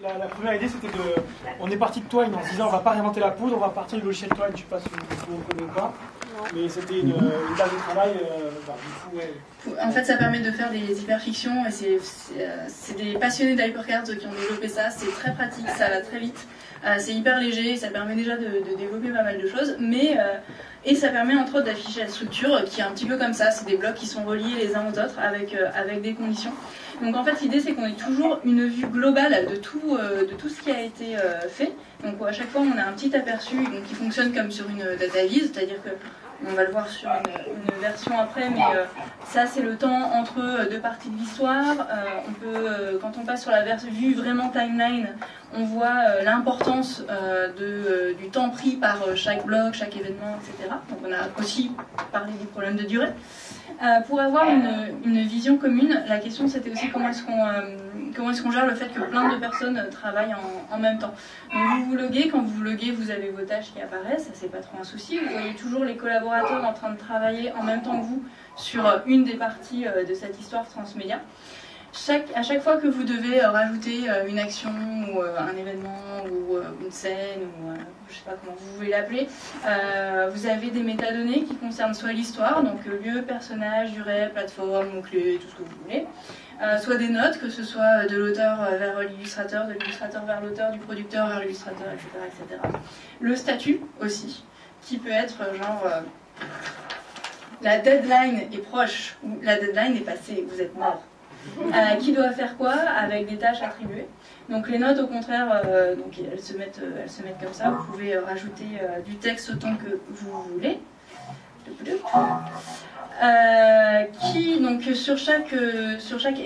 la première idée, c'était de... On est parti de Twine en se disant on va pas réinventer la poudre, on va partir du logiciel Twine, je sais pas si vous connaissez ou pas. Mais c'était une base de travail. Du coup, ouais. En fait, ça permet de faire des hyperfictions et c'est des passionnés d'hypercards qui ont développé ça. C'est très pratique, ça va très vite. C'est hyper léger, ça permet déjà de développer pas mal de choses, mais et ça permet entre autres d'afficher la structure qui est un petit peu comme ça. C'est des blocs qui sont reliés les uns aux autres avec des conditions. Donc en fait, l'idée c'est qu'on ait toujours une vue globale de tout ce qui a été fait. Donc à chaque fois, on a un petit aperçu donc, qui fonctionne comme sur une data vise, c'est-à-dire que on va le voir sur une version après, mais ça c'est le temps entre deux parties de l'histoire. Quand on passe sur la vue vraiment timeline, on voit l'importance du temps pris par chaque bloc, chaque événement, etc. Donc on a aussi parlé du problème de durée. Pour avoir une vision commune, la question c'était aussi comment est-ce qu'on gère le fait que plein de personnes travaillent en même temps. Donc vous vous loguez, quand vous vous loguez, vous avez vos tâches qui apparaissent, ça c'est pas trop un souci. Vous voyez toujours les collaborateurs en train de travailler en même temps que vous sur une des parties de cette histoire transmédia. À chaque fois que vous devez rajouter une action ou un événement ou une scène ou je sais pas comment vous voulez l'appeler, vous avez des métadonnées qui concernent soit l'histoire, donc lieu, personnage, durée, plateforme, mots-clés, tout ce que vous voulez, soit des notes, que ce soit de l'auteur vers l'illustrateur, de l'illustrateur vers l'auteur, du producteur vers l'illustrateur, etc., etc. Le statut aussi, qui peut être genre la deadline est proche ou la deadline est passée, vous êtes mort. Qui doit faire quoi avec des tâches attribuées. Donc les notes au contraire, donc elles se mettent comme ça, vous pouvez rajouter du texte autant que vous voulez. Qui donc sur chaque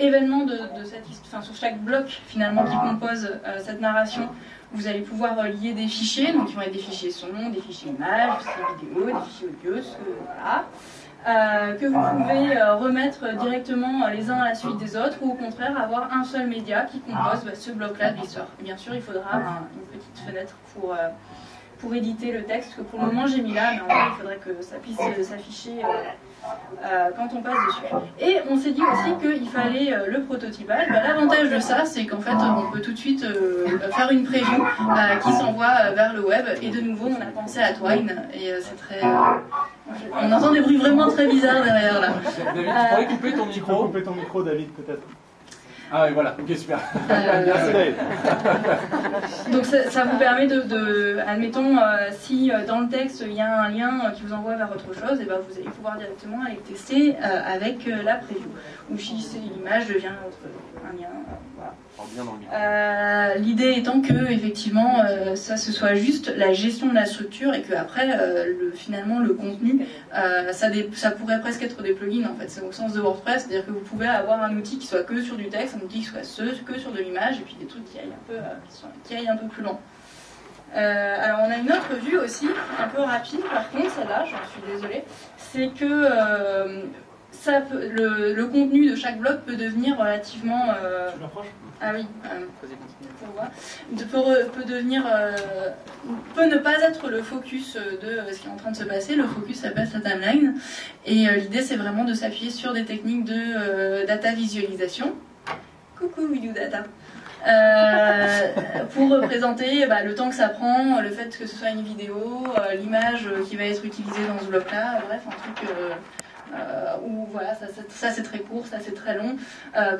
événement de cette histoire, sur chaque bloc finalement qui compose cette narration, vous allez pouvoir lier des fichiers, donc qui vont être des fichiers son, des fichiers images, des fichiers vidéo, des fichiers audio, voilà. Que vous pouvez remettre directement les uns à la suite des autres, ou au contraire avoir un seul média qui compose ce bloc-là de l'histoire. Bien sûr, il faudra une petite fenêtre pour éditer le texte, que pour le moment j'ai mis là, mais en vrai il faudrait que ça puisse s'afficher quand on passe dessus. Et on s'est dit aussi qu'il fallait le prototypage. L'avantage de ça, c'est qu'en fait on peut tout de suite faire une preview qui s'envoie vers le web, et de nouveau on a pensé à Twine, et c'est très... on entend des bruits vraiment très bizarres derrière là. David, tu pourrais couper ton micro? Tu peux couper ton micro, David, peut-être. Ah oui, voilà, ok, super. Merci, David. Donc ça vous permet admettons, si dans le texte il y a un lien qui vous envoie vers autre chose, et ben vous allez pouvoir directement aller tester avec la preview. Ou si l'image devient un lien, voilà. L'idée étant que effectivement ça ce soit juste la gestion de la structure, et que après finalement le contenu ça pourrait presque être des plugins en fait. C'est au sens de WordPress, c'est-à-dire que vous pouvez avoir un outil qui soit que sur du texte, un outil qui soit que sur de l'image, et puis des trucs qui aillent un peu plus loin. Alors on a une autre vue aussi, un peu rapide par contre, celle-là, j'en suis désolée, c'est que le contenu de chaque bloc peut devenir relativement... Tu m'approches ? Ah oui, peut ne pas être le focus de ce qui est en train de se passer. Le focus s'appelle sa timeline, et l'idée c'est vraiment de s'appuyer sur des techniques de data visualisation. Coucou Vidou Data. Pour représenter le temps que ça prend, le fait que ce soit une vidéo, l'image qui va être utilisée dans ce bloc-là, bref, un truc où voilà, ça c'est très court, ça c'est très long,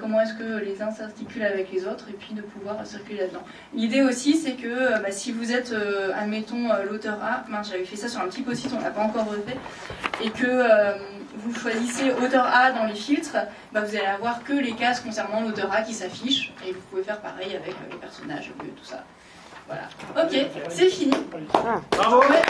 comment est-ce que les uns s'articulent avec les autres, et puis de pouvoir circuler là-dedans. L'idée aussi c'est que si vous êtes, admettons, l'auteur A, j'avais fait ça sur un petit post-it, on l'a pas encore refait, et que vous choisissez auteur A dans les filtres, vous allez avoir que les cases concernant l'auteur A qui s'affichent, et vous pouvez faire pareil avec les personnages, tout ça. Voilà. Ok, c'est fini. Bravo. Ouais,